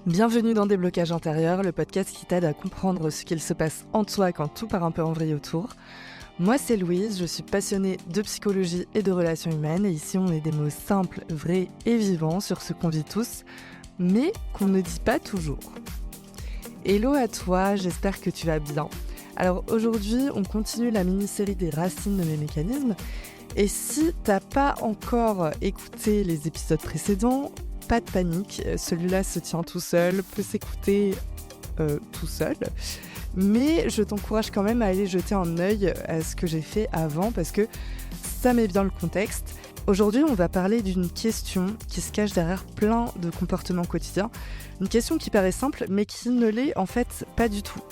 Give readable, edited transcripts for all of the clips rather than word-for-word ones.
Bienvenue dans Déblocage intérieur, le podcast qui t'aide à comprendre ce qu'il se passe en toi quand tout part un peu en vrille autour. Moi c'est Louise, je suis passionnée de psychologie et de relations humaines et ici on met des mots simples, vrais et vivants sur ce qu'on vit tous, mais qu'on ne dit pas toujours. Hello à toi, j'espère que tu vas bien. Alors aujourd'hui on continue la mini-série des racines de mes mécanismes et si t'as pas encore écouté les épisodes précédents, pas de panique, celui-là se tient tout seul, peut s'écouter tout seul. Mais je t'encourage quand même à aller jeter un œil à ce que j'ai fait avant parce que ça met bien le contexte. Aujourd'hui, on va parler d'une question qui se cache derrière plein de comportements quotidiens. Une question qui paraît simple mais qui ne l'est en fait pas du tout.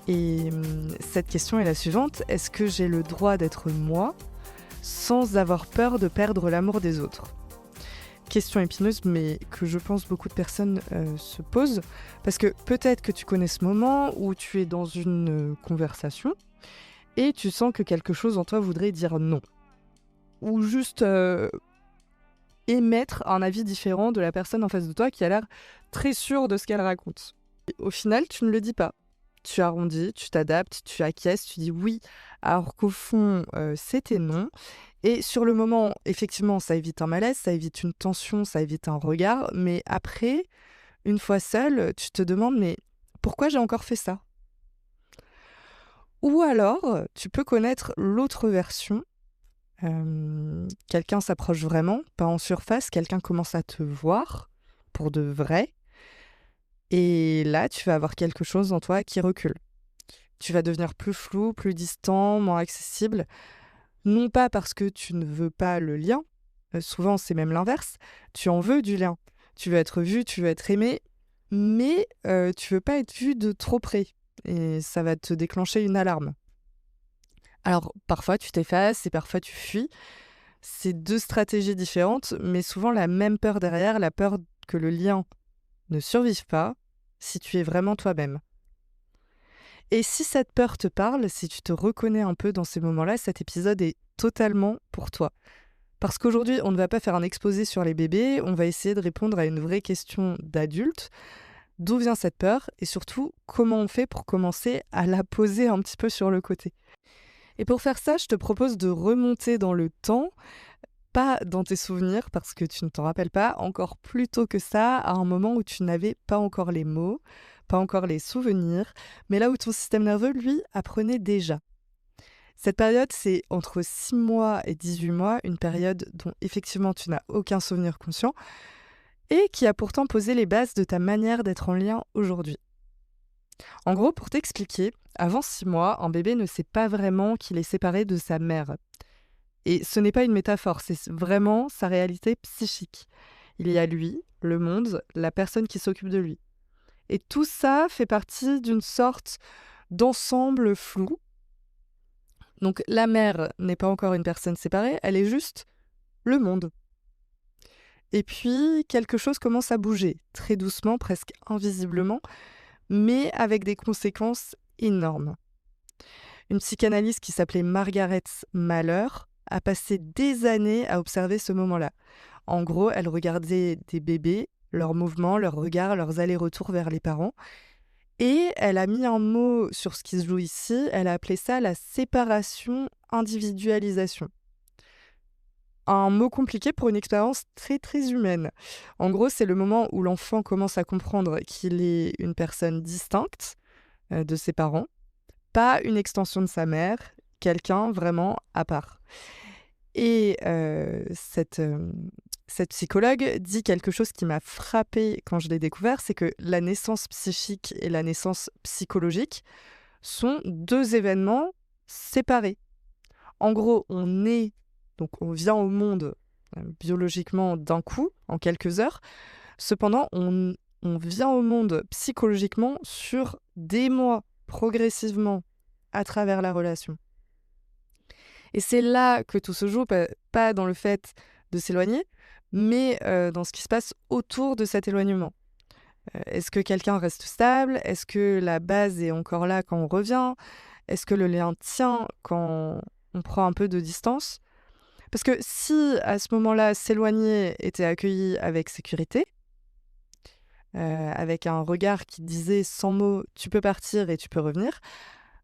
Et cette question est la suivante. Est-ce que j'ai le droit d'être moi sans avoir peur de perdre l'amour des autres ? Question épineuse, mais que je pense beaucoup de personnes se posent, parce que peut-être que tu connais ce moment où tu es dans une conversation et tu sens que quelque chose en toi voudrait dire non, ou juste émettre un avis différent de la personne en face de toi qui a l'air très sûre de ce qu'elle raconte. Et au final, tu ne le dis pas. Tu arrondis, tu t'adaptes, tu acquiesces, tu dis oui, alors qu'au fond, c'était non. Et sur le moment, effectivement, ça évite un malaise, ça évite une tension, ça évite un regard. Mais après, une fois seul, tu te demandes, mais pourquoi j'ai encore fait ça ? Ou alors, tu peux connaître l'autre version. Quelqu'un s'approche vraiment, pas en surface, quelqu'un commence à te voir pour de vrai. Et là, tu vas avoir quelque chose en toi qui recule. Tu vas devenir plus flou, plus distant, moins accessible. Non pas parce que tu ne veux pas le lien, souvent c'est même l'inverse, tu en veux du lien. Tu veux être vu, tu veux être aimé, mais tu veux pas être vu de trop près. Et ça va te déclencher une alarme. Alors parfois tu t'effaces et parfois tu fuis. C'est deux stratégies différentes, mais souvent la même peur derrière, la peur que le lien ne survive pas si tu es vraiment toi-même. Et si cette peur te parle, si tu te reconnais un peu dans ces moments-là, cet épisode est totalement pour toi. Parce qu'aujourd'hui, on ne va pas faire un exposé sur les bébés, on va essayer de répondre à une vraie question d'adulte. D'où vient cette peur et surtout, comment on fait pour commencer à la poser un petit peu sur le côté. Et pour faire ça, je te propose de remonter dans le temps, pas dans tes souvenirs parce que tu ne t'en rappelles pas, encore plus tôt que ça, à un moment où tu n'avais pas encore les mots, pas encore les souvenirs, mais là où ton système nerveux, lui, apprenait déjà. Cette période, c'est entre 6 mois et 18 mois, une période dont effectivement tu n'as aucun souvenir conscient et qui a pourtant posé les bases de ta manière d'être en lien aujourd'hui. En gros, pour t'expliquer, avant 6 mois, un bébé ne sait pas vraiment qu'il est séparé de sa mère. Et ce n'est pas une métaphore, c'est vraiment sa réalité psychique. Il y a lui, le monde, la personne qui s'occupe de lui. Et tout ça fait partie d'une sorte d'ensemble flou. Donc la mère n'est pas encore une personne séparée, elle est juste le monde. Et puis quelque chose commence à bouger, très doucement, presque invisiblement, mais avec des conséquences énormes. Une psychanalyste qui s'appelait Margaret Mahler a passé des années à observer ce moment-là. En gros, elle regardait des bébés, leurs mouvements, leurs regards, leurs allers-retours vers les parents, et elle a mis un mot sur ce qui se joue ici, elle a appelé ça la séparation-individualisation. Un mot compliqué pour une expérience très très humaine. En gros, c'est le moment où l'enfant commence à comprendre qu'il est une personne distincte de ses parents, pas une extension de sa mère, quelqu'un vraiment à part. Et cette psychologue dit quelque chose qui m'a frappée quand je l'ai découvert, c'est que la naissance psychique et la naissance psychologique sont deux événements séparés. En gros, donc on vient au monde biologiquement d'un coup, en quelques heures. Cependant, on vient au monde psychologiquement sur des mois, progressivement, à travers la relation. Et c'est là que tout se joue, pas dans le fait de s'éloigner, mais dans ce qui se passe autour de cet éloignement. Est-ce que quelqu'un reste stable ? Est-ce que la base est encore là quand on revient ? Est-ce que le lien tient quand on prend un peu de distance ? Parce que si, à ce moment-là, s'éloigner était accueilli avec sécurité, avec un regard qui disait sans mots: «Tu peux partir et tu peux revenir»,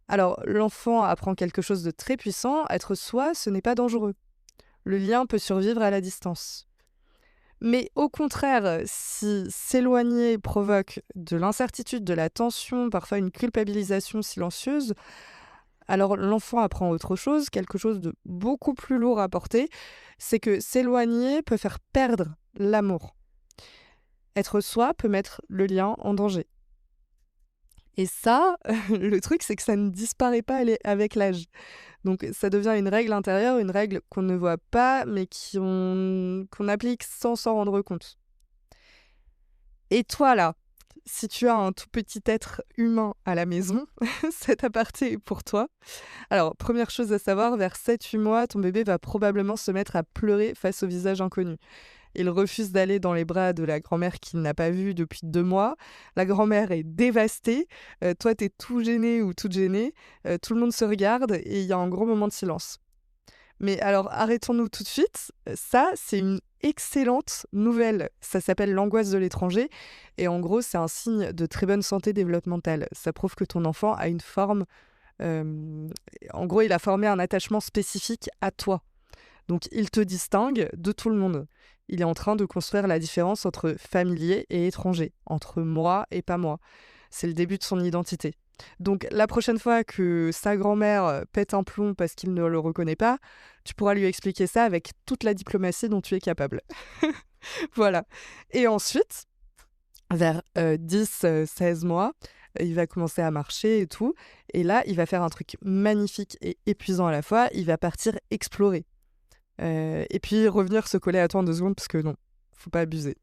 alors l'enfant apprend quelque chose de très puissant: être soi, ce n'est pas dangereux. Le lien peut survivre à la distance. Mais au contraire, si s'éloigner provoque de l'incertitude, de la tension, parfois une culpabilisation silencieuse, alors l'enfant apprend autre chose, quelque chose de beaucoup plus lourd à porter, c'est que s'éloigner peut faire perdre l'amour. Être soi peut mettre le lien en danger. Et ça, le truc, c'est que ça ne disparaît pas avec l'âge. Donc ça devient une règle intérieure, une règle qu'on ne voit pas, mais qu'on applique sans s'en rendre compte. Et toi là, si tu as un tout petit être humain à la maison, cet aparté est pour toi. Alors, première chose à savoir, vers 7-8 mois, ton bébé va probablement se mettre à pleurer face au visage inconnu. Il refuse d'aller dans les bras de la grand-mère qu'il n'a pas vue depuis 2 mois. La grand-mère est dévastée. Toi, t'es tout gêné ou toute gênée. Tout le monde se regarde et il y a un gros moment de silence. Mais alors, arrêtons-nous tout de suite. Ça, c'est une excellente nouvelle. Ça s'appelle l'angoisse de l'étranger. Et en gros, c'est un signe de très bonne santé développementale. Ça prouve que ton enfant a une forme... en gros, il a formé un attachement spécifique à toi. Donc, il te distingue de tout le monde. Il est en train de construire la différence entre familier et étranger, entre moi et pas moi. C'est le début de son identité. Donc, la prochaine fois que sa grand-mère pète un plomb parce qu'il ne le reconnaît pas, tu pourras lui expliquer ça avec toute la diplomatie dont tu es capable. Voilà. Et ensuite, vers 10-16 mois, il va commencer à marcher et tout. Et là, il va faire un truc magnifique et épuisant à la fois. Il va partir explorer. Et puis revenir se coller à toi en 2 secondes parce que non, faut pas abuser.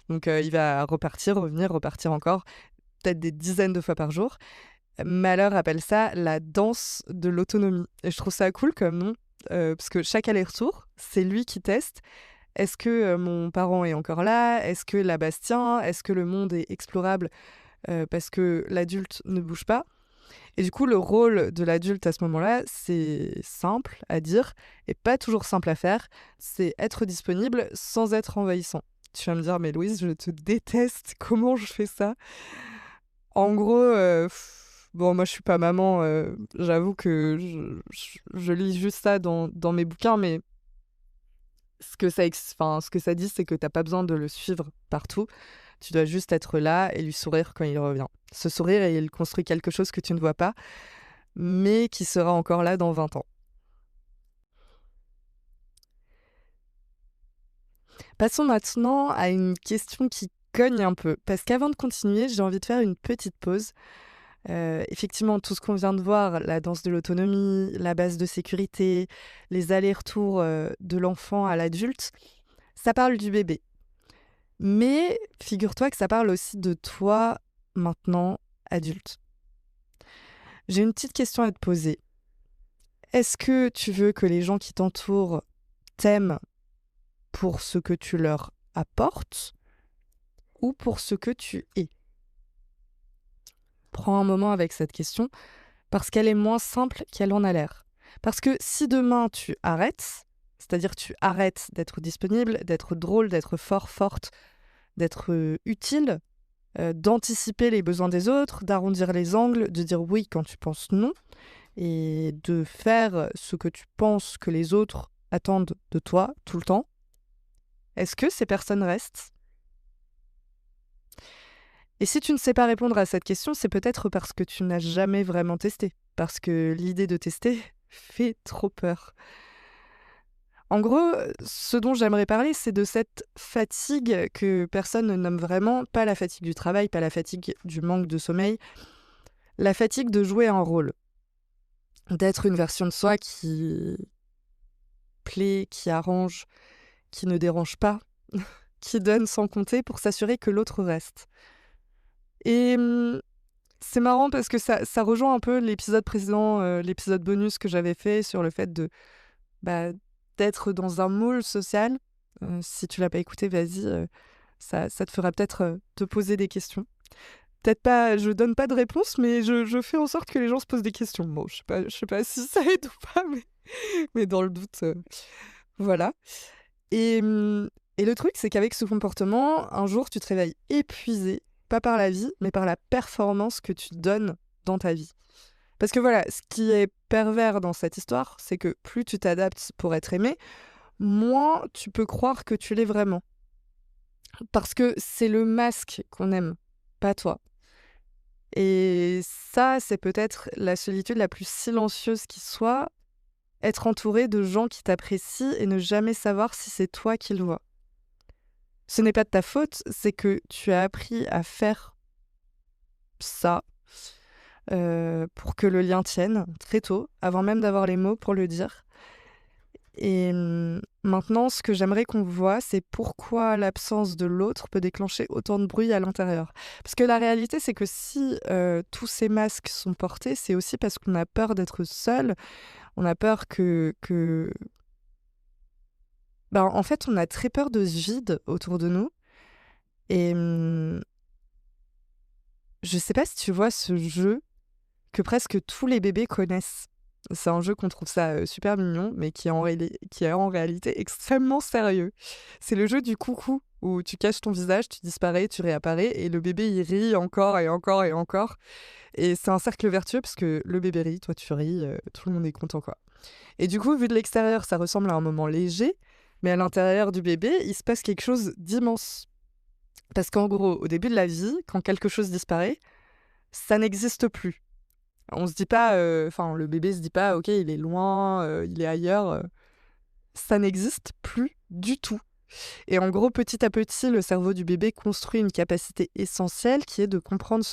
Donc il va repartir, revenir, repartir encore, peut-être des dizaines de fois par jour. Malheur appelle ça la danse de l'autonomie. Et je trouve ça cool comme nom, parce que chaque aller-retour, c'est lui qui teste. Est-ce que mon parent est encore là? Est-ce que la base tient? Est-ce que le monde est explorable parce que l'adulte ne bouge pas? Et du coup, le rôle de l'adulte à ce moment-là, c'est simple à dire et pas toujours simple à faire. C'est être disponible sans être envahissant. Tu vas me dire, mais Louise, je te déteste. Comment je fais ça? En gros, bon, moi, je suis pas maman. J'avoue que je lis juste ça dans mes bouquins, mais ce que ça dit, c'est que t'as pas besoin de le suivre partout. Tu dois juste être là et lui sourire quand il revient. Ce sourire, il construit quelque chose que tu ne vois pas, mais qui sera encore là dans 20 ans. Passons maintenant à une question qui cogne un peu, parce qu'avant de continuer, j'ai envie de faire une petite pause. Effectivement, tout ce qu'on vient de voir, la danse de l'autonomie, la base de sécurité, les allers-retours de l'enfant à l'adulte, ça parle du bébé. Mais figure-toi que ça parle aussi de toi, maintenant, adulte. J'ai une petite question à te poser. Est-ce que tu veux que les gens qui t'entourent t'aiment pour ce que tu leur apportes ou pour ce que tu es? Prends un moment avec cette question parce qu'elle est moins simple qu'elle en a l'air. Parce que si demain tu arrêtes, c'est-à-dire tu arrêtes d'être disponible, d'être drôle, d'être fort, forte, d'être utile, d'anticiper les besoins des autres, d'arrondir les angles, de dire oui quand tu penses non, et de faire ce que tu penses que les autres attendent de toi tout le temps, est-ce que ces personnes restent? Et si tu ne sais pas répondre à cette question, c'est peut-être parce que tu n'as jamais vraiment testé. Parce que l'idée de tester fait trop peur. En gros, ce dont j'aimerais parler, c'est de cette fatigue que personne ne nomme vraiment, pas la fatigue du travail, pas la fatigue du manque de sommeil, la fatigue de jouer un rôle, d'être une version de soi qui plaît, qui arrange, qui ne dérange pas, qui donne sans compter pour s'assurer que l'autre reste. Et c'est marrant parce que ça rejoint un peu l'épisode précédent, l'épisode bonus que j'avais fait sur le fait de bah, d'être dans un moule social. Si tu l'as pas écouté, vas-y, ça te fera peut-être te poser des questions. Peut-être pas, je donne pas de réponse, mais je fais en sorte que les gens se posent des questions. Bon, je sais pas si ça aide ou pas, mais dans le doute, voilà. Et le truc, c'est qu'avec ce comportement, un jour, tu te réveilles épuisé pas par la vie, mais par la performance que tu donnes dans ta vie. Parce que voilà, ce qui est pervers dans cette histoire, c'est que plus tu t'adaptes pour être aimé, moins tu peux croire que tu l'es vraiment. Parce que c'est le masque qu'on aime, pas toi. Et ça, c'est peut-être la solitude la plus silencieuse qui soit, être entouré de gens qui t'apprécient et ne jamais savoir si c'est toi qui le vois. Ce n'est pas de ta faute, c'est que tu as appris à faire ça pour que le lien tienne très tôt, avant même d'avoir les mots pour le dire. Et maintenant, ce que j'aimerais qu'on voit, c'est pourquoi l'absence de l'autre peut déclencher autant de bruit à l'intérieur. Parce que la réalité, c'est que si tous ces masques sont portés, c'est aussi parce qu'on a peur d'être seul, on a peur que... Ben, en fait, on a très peur de ce vide autour de nous. Et je sais pas si tu vois ce jeu que presque tous les bébés connaissent. C'est un jeu qu'on trouve ça super mignon, mais qui est en réalité extrêmement sérieux. C'est le jeu du coucou, où tu caches ton visage, tu disparais, tu réapparais, et le bébé il rit encore et encore et encore. Et c'est un cercle vertueux parce que le bébé rit, toi tu ris, tout le monde est content quoi. Et du coup, vu de l'extérieur, ça ressemble à un moment léger, mais à l'intérieur du bébé, il se passe quelque chose d'immense. Parce qu'en gros, au début de la vie, quand quelque chose disparaît, ça n'existe plus. On se dit pas, enfin, le bébé se dit pas, ok, il est loin, il est ailleurs. Ça n'existe plus du tout. Et en gros, petit à petit, le cerveau du bébé construit une capacité essentielle qui est de comprendre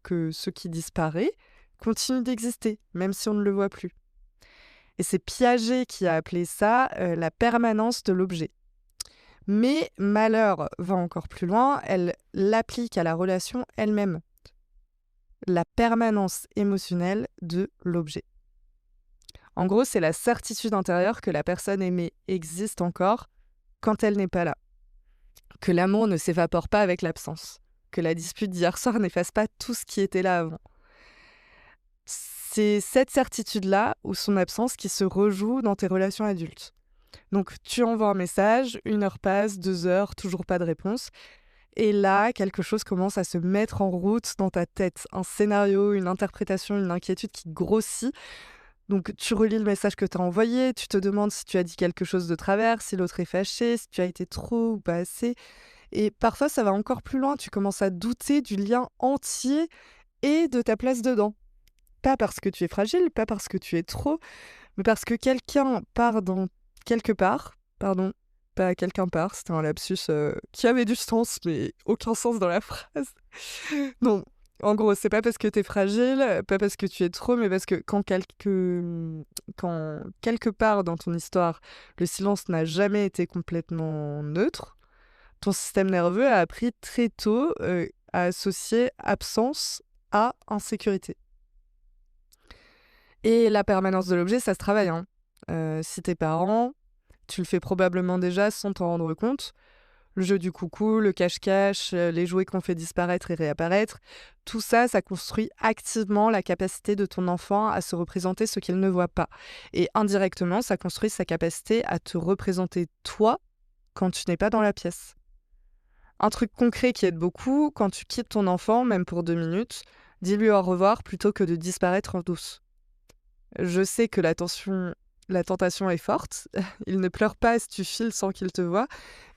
que ce qui disparaît continue d'exister, même si on ne le voit plus. Et c'est Piaget qui a appelé ça la permanence de l'objet. Mais Malheur va encore plus loin, elle l'applique à la relation elle-même. La permanence émotionnelle de l'objet. En gros, c'est la certitude intérieure que la personne aimée existe encore quand elle n'est pas là. Que l'amour ne s'évapore pas avec l'absence. Que la dispute d'hier soir n'efface pas tout ce qui était là avant. C'est cette certitude-là ou son absence qui se rejoue dans tes relations adultes. Donc tu envoies un message, 1 heure passe, 2 heures, toujours pas de réponse. Et là, quelque chose commence à se mettre en route dans ta tête. Un scénario, une interprétation, une inquiétude qui grossit. Donc tu relis le message que tu as envoyé, tu te demandes si tu as dit quelque chose de travers, si l'autre est fâché, si tu as été trop ou pas assez. Et parfois, ça va encore plus loin. Tu commences à douter du lien entier et de ta place dedans. Pas parce que tu es fragile, pas parce que tu es trop, mais parce que quelqu'un part dans quelque part. Pardon, pas quelqu'un part, c'était un lapsus qui avait du sens, mais aucun sens dans la phrase. Non, en gros, c'est pas parce que t'es fragile, pas parce que tu es trop, mais parce que quand quelque part dans ton histoire, le silence n'a jamais été complètement neutre, ton système nerveux a appris très tôt à associer absence à insécurité. Et la permanence de l'objet, ça se travaille, hein. Si t'es parent, tu le fais probablement déjà sans t'en rendre compte. Le jeu du coucou, le cache-cache, les jouets qu'on fait disparaître et réapparaître, tout ça, ça construit activement la capacité de ton enfant à se représenter ce qu'il ne voit pas. Et indirectement, ça construit sa capacité à te représenter toi quand tu n'es pas dans la pièce. Un truc concret qui aide beaucoup, quand tu quittes ton enfant, même pour 2 minutes, dis-lui au revoir plutôt que de disparaître en douce. Je sais que la tentation est forte. Il ne pleure pas si tu files sans qu'il te voie.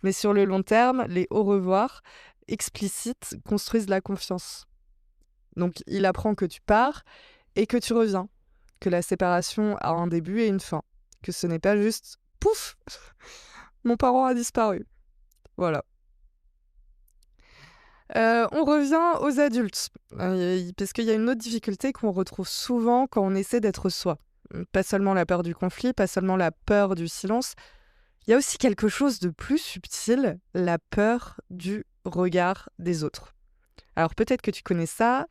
Mais sur le long terme, les au revoir explicites construisent la confiance. Donc, il apprend que tu pars et que tu reviens. Que la séparation a un début et une fin. Que ce n'est pas juste « pouf !» mon parent a disparu. Voilà. On revient aux adultes. Parce qu'il y a une autre difficulté qu'on retrouve souvent quand on essaie d'être soi. Pas seulement la peur du conflit, pas seulement la peur du silence. Il y a aussi quelque chose de plus subtil, la peur du regard des autres. Alors peut-être que tu connais ça,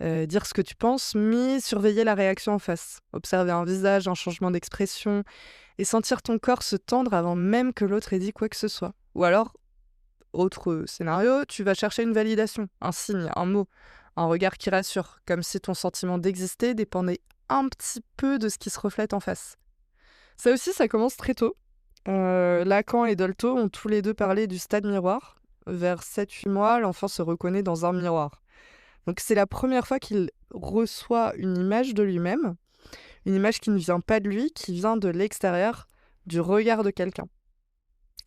dire ce que tu penses, mais surveiller la réaction en face. Observer un visage, un changement d'expression, et sentir ton corps se tendre avant même que l'autre ait dit quoi que ce soit. Ou alors, autre scénario, tu vas chercher une validation, un signe, un mot, un regard qui rassure, comme si ton sentiment d'exister dépendait un petit peu de ce qui se reflète en face. Ça aussi, ça commence très tôt. Lacan et Dolto ont tous les deux parlé du stade miroir. vers 7-8 mois, l'enfant se reconnaît dans un miroir. Donc c'est la première fois qu'il reçoit une image de lui-même, une image qui ne vient pas de lui, qui vient de l'extérieur, du regard de quelqu'un.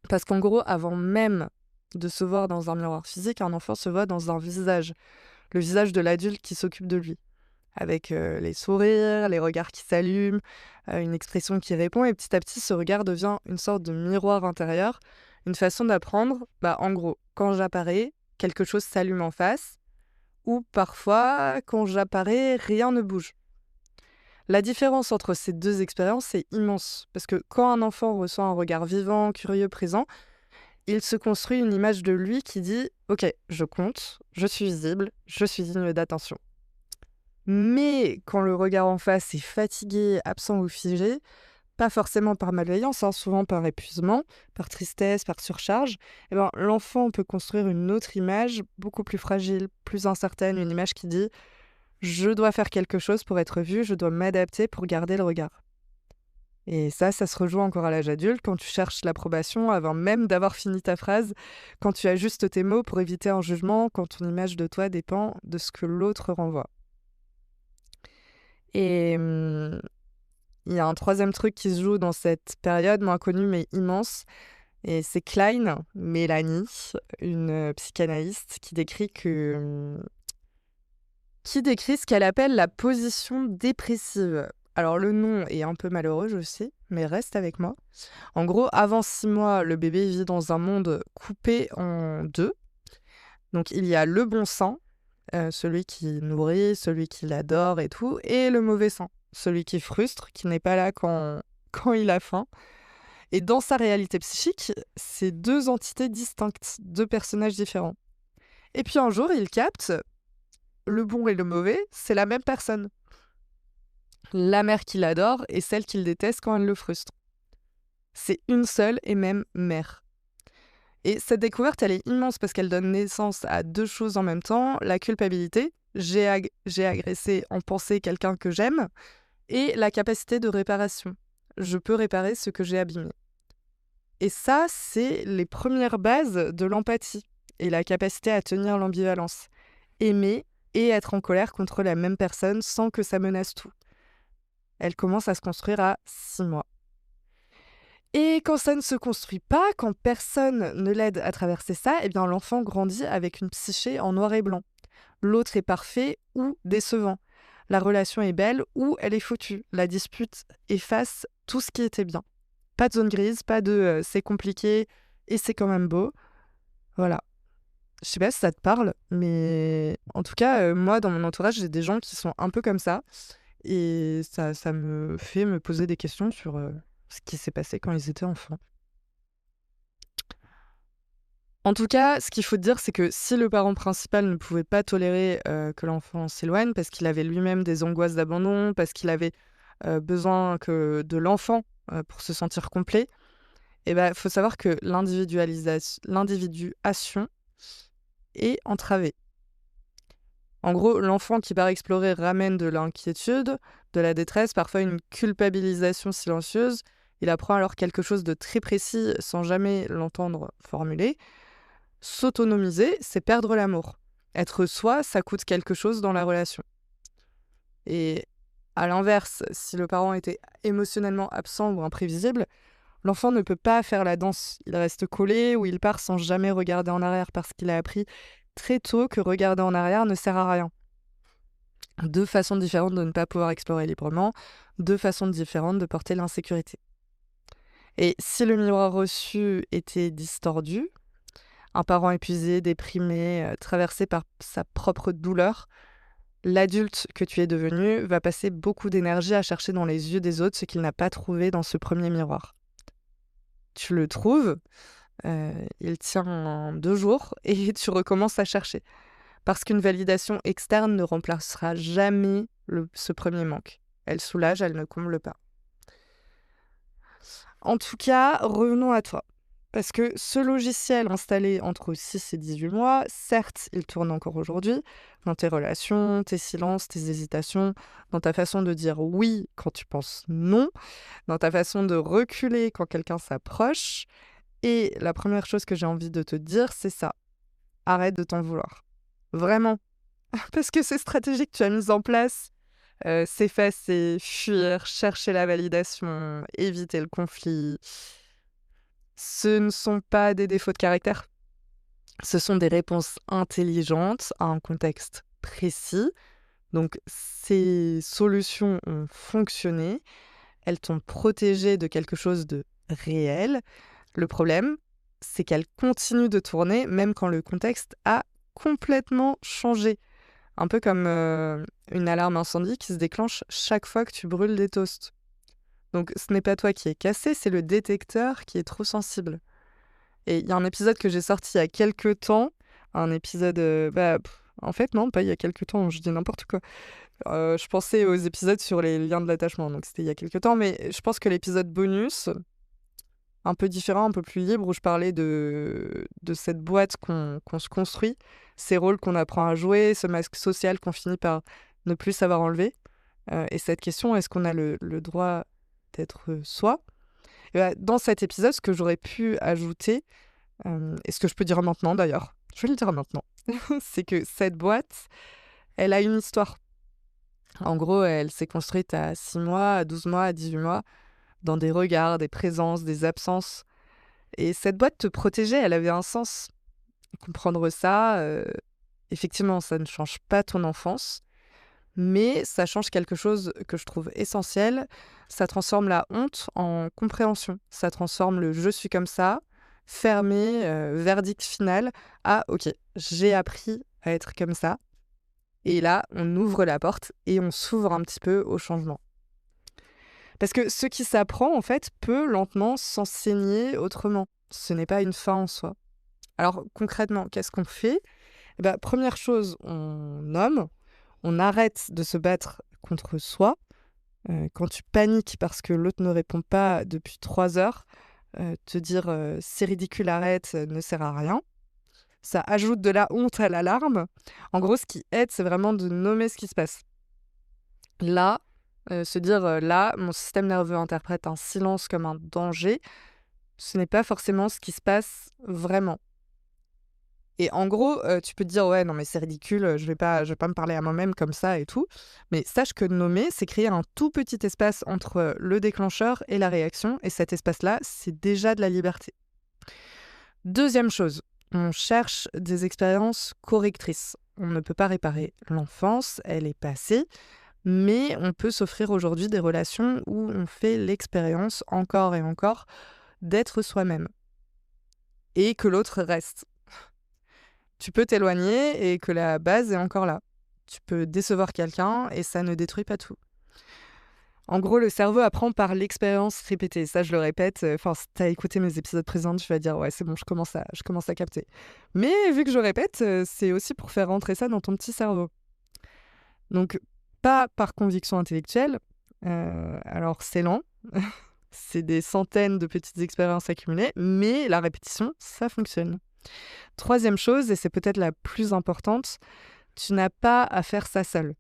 Parce qu'en gros, avant même de se voir dans un miroir physique, un enfant se voit dans un visage, le visage de l'adulte qui s'occupe de lui, avec les sourires, les regards qui s'allument, une expression qui répond, et petit à petit, ce regard devient une sorte de miroir intérieur, une façon d'apprendre, en gros, quand j'apparais, quelque chose s'allume en face, ou parfois, quand j'apparais, rien ne bouge. La différence entre ces deux expériences est immense, parce que quand un enfant reçoit un regard vivant, curieux, présent, il se construit une image de lui qui dit « Ok, je compte, je suis visible, je suis digne d'attention ». Mais quand le regard en face est fatigué, absent ou figé, pas forcément par malveillance, souvent par épuisement, par tristesse, par surcharge, l'enfant peut construire une autre image, beaucoup plus fragile, plus incertaine, une image qui dit « Je dois faire quelque chose pour être vu, je dois m'adapter pour garder le regard ». Et ça se rejoint encore à l'âge adulte, quand tu cherches l'approbation avant même d'avoir fini ta phrase, quand tu ajustes tes mots pour éviter un jugement, quand ton image de toi dépend de ce que l'autre renvoie. Et il y a un troisième truc qui se joue dans cette période, moins connue mais immense, et c'est Klein, Mélanie, une psychanalyste, qui décrit ce qu'elle appelle la position dépressive. Alors le nom est un peu malheureux, je sais, mais reste avec moi. En gros, avant 6 mois, le bébé vit dans un monde coupé en deux. Donc il y a le bon sang, celui qui nourrit, celui qui l'adore et tout, et le mauvais sang, celui qui frustre, qui n'est pas là quand il a faim. Et dans sa réalité psychique, c'est deux entités distinctes, deux personnages différents. Et puis un jour, il capte, le bon et le mauvais, c'est la même personne. La mère qu'il adore et celle qu'il déteste quand elle le frustre. C'est une seule et même mère. Et cette découverte, elle est immense parce qu'elle donne naissance à deux choses en même temps. La culpabilité, j'ai agressé en pensée quelqu'un que j'aime, et la capacité de réparation. Je peux réparer ce que j'ai abîmé. Et ça, c'est les premières bases de l'empathie et la capacité à tenir l'ambivalence. Aimer et être en colère contre la même personne sans que ça menace tout. Elle commence à se construire à 6 mois. Et quand ça ne se construit pas, quand personne ne l'aide à traverser ça, l'enfant grandit avec une psyché en noir et blanc. L'autre est parfait ou décevant. La relation est belle ou elle est foutue. La dispute efface tout ce qui était bien. Pas de zone grise, pas de c'est compliqué et c'est quand même beau. Voilà. Je sais pas si ça te parle, mais en tout cas, moi, dans mon entourage, j'ai des gens qui sont un peu comme ça. Et ça me fait me poser des questions sur ce qui s'est passé quand ils étaient enfants. En tout cas, ce qu'il faut te dire, c'est que si le parent principal ne pouvait pas tolérer que l'enfant s'éloigne, parce qu'il avait lui-même des angoisses d'abandon, parce qu'il avait besoin de l'enfant pour se sentir complet, faut savoir que l'individuation est entravée. En gros, l'enfant qui part explorer ramène de l'inquiétude, de la détresse, parfois une culpabilisation silencieuse. Il apprend alors quelque chose de très précis sans jamais l'entendre formuler. S'autonomiser, c'est perdre l'amour. Être soi, ça coûte quelque chose dans la relation. Et à l'inverse, si le parent était émotionnellement absent ou imprévisible, l'enfant ne peut pas faire la danse. Il reste collé ou il part sans jamais regarder en arrière parce qu'il a appris très tôt que regarder en arrière ne sert à rien. Deux façons différentes de ne pas pouvoir explorer librement, deux façons différentes de porter l'insécurité. Et si le miroir reçu était distordu, un parent épuisé, déprimé, traversé par sa propre douleur, l'adulte que tu es devenu va passer beaucoup d'énergie à chercher dans les yeux des autres ce qu'il n'a pas trouvé dans ce premier miroir. Tu le trouves, il tient en 2 jours et tu recommences à chercher. Parce qu'une validation externe ne remplacera jamais ce premier manque. Elle soulage, elle ne comble pas. En tout cas, revenons à toi. Parce que ce logiciel installé entre 6 et 18 mois, certes, il tourne encore aujourd'hui, dans tes relations, tes silences, tes hésitations, dans ta façon de dire oui quand tu penses non, dans ta façon de reculer quand quelqu'un s'approche. Et la première chose que j'ai envie de te dire, c'est ça. arrête de t'en vouloir. Vraiment. Parce que ces stratégies que tu as mises en place, s'effacer, fuir, chercher la validation, éviter le conflit, ce ne sont pas des défauts de caractère. Ce sont des réponses intelligentes à un contexte précis. Donc, ces solutions ont fonctionné. Elles t'ont protégé de quelque chose de réel. Le problème, c'est qu'elles continuent de tourner même quand le contexte a complètement changé. Un peu comme une alarme incendie qui se déclenche chaque fois que tu brûles des toasts. Donc, ce n'est pas toi qui es cassé, c'est le détecteur qui est trop sensible. Et il y a un épisode que j'ai sorti il y a quelques temps, un épisode... en fait, non, pas il y a quelques temps, je dis n'importe quoi. Je pensais aux épisodes sur les liens de l'attachement, donc c'était il y a quelques temps, mais je pense que l'épisode bonus, un peu différent, un peu plus libre, où je parlais de cette boîte qu'on se construit, ces rôles qu'on apprend à jouer, ce masque social qu'on finit par ne plus savoir enlever, et cette question, est-ce qu'on a le droit d'être soi? Et dans cet épisode, ce que j'aurais pu ajouter, et ce que je peux dire maintenant d'ailleurs, je vais le dire maintenant, c'est que cette boîte, elle a une histoire. En gros, elle s'est construite à 6 mois, à 12 mois, à 18 mois, dans des regards, des présences, des absences. Et cette boîte te protégeait, elle avait un sens. Comprendre ça, effectivement, ça ne change pas ton enfance, mais ça change quelque chose que je trouve essentiel. Ça transforme la honte en compréhension. Ça transforme le «je suis comme ça», fermé, verdict final, à «OK, j'ai appris à être comme ça». Et là, on ouvre la porte et on s'ouvre un petit peu au changement. Parce que ce qui s'apprend, en fait, peut lentement s'enseigner autrement. Ce n'est pas une fin en soi. Alors, concrètement, qu'est-ce qu'on fait? Première chose, on nomme, on arrête de se battre contre soi. Quand tu paniques parce que l'autre ne répond pas depuis 3 heures, te dire c'est ridicule, arrête, ne sert à rien. Ça ajoute de la honte à l'alarme. En gros, ce qui aide, c'est vraiment de nommer ce qui se passe. Là, se dire là, mon système nerveux interprète un silence comme un danger, ce n'est pas forcément ce qui se passe vraiment. Et en gros, tu peux te dire ouais, non, mais c'est ridicule, je vais pas me parler à moi-même comme ça et tout. Mais sache que nommer, c'est créer un tout petit espace entre le déclencheur et la réaction. Et cet espace-là, c'est déjà de la liberté. Deuxième chose, on cherche des expériences correctrices. On ne peut pas réparer l'enfance, elle est passée. Mais on peut s'offrir aujourd'hui des relations où on fait l'expérience encore et encore d'être soi-même. Et que l'autre reste. Tu peux t'éloigner et que la base est encore là. Tu peux décevoir quelqu'un et ça ne détruit pas tout. En gros, le cerveau apprend par l'expérience répétée. Ça, je le répète. Enfin, si tu as écouté mes épisodes présents, tu vas dire « Ouais, c'est bon, je commence à capter. » Mais vu que je répète, c'est aussi pour faire rentrer ça dans ton petit cerveau. Donc, pas par conviction intellectuelle. Alors, c'est lent. C'est des centaines de petites expériences accumulées. Mais la répétition, ça fonctionne. Troisième chose, et c'est peut-être la plus importante, tu n'as pas à faire ça seul.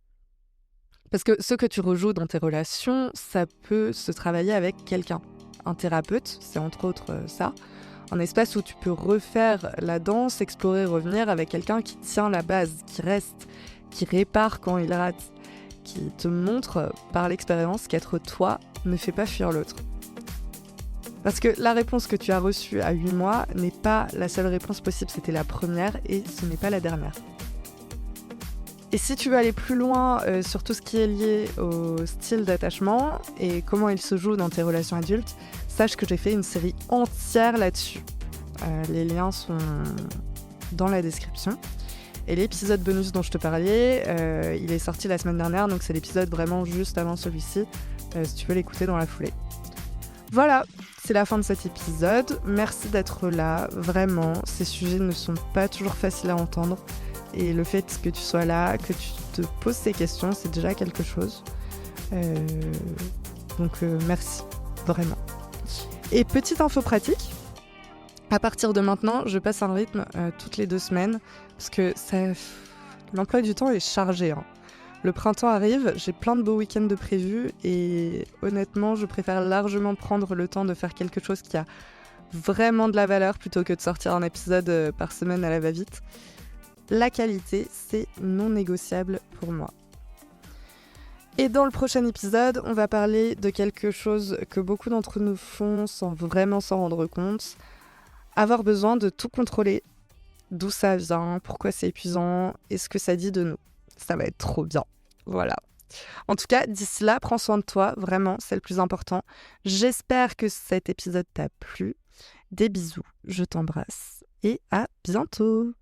Parce que ce que tu rejoues dans tes relations, ça peut se travailler avec quelqu'un. Un thérapeute, c'est entre autres ça. Un espace où tu peux refaire la danse, explorer, revenir avec quelqu'un qui tient la base, qui reste, qui répare quand il rate, qui te montre par l'expérience qu'être toi ne fait pas fuir l'autre. Parce que la réponse que tu as reçue à 8 mois n'est pas la seule réponse possible, c'était la première et ce n'est pas la dernière. Et si tu veux aller plus loin sur tout ce qui est lié au style d'attachement et comment il se joue dans tes relations adultes, sache que j'ai fait une série entière là-dessus. Les liens sont dans la description. Et l'épisode bonus dont je te parlais, il est sorti la semaine dernière, donc c'est l'épisode vraiment juste avant celui-ci, si tu veux l'écouter dans la foulée. Voilà, c'est la fin de cet épisode. Merci d'être là, vraiment. Ces sujets ne sont pas toujours faciles à entendre. Et le fait que tu sois là, que tu te poses ces questions, c'est déjà quelque chose. Donc merci, vraiment. Et petite info pratique, à partir de maintenant, je passe un rythme toutes les 2 semaines, parce que l'emploi du temps est chargé. Le printemps arrive, j'ai plein de beaux week-ends de prévus, et honnêtement, je préfère largement prendre le temps de faire quelque chose qui a vraiment de la valeur, plutôt que de sortir un épisode par semaine à la va-vite. la qualité, c'est non négociable pour moi. Et dans le prochain épisode, on va parler de quelque chose que beaucoup d'entre nous font sans vraiment s'en rendre compte. Avoir besoin de tout contrôler. D'où ça vient, pourquoi c'est épuisant, et ce que ça dit de nous. Ça va être trop bien. Voilà. En tout cas, d'ici là, prends soin de toi, vraiment, c'est le plus important. J'espère que cet épisode t'a plu. Des bisous, je t'embrasse et à bientôt.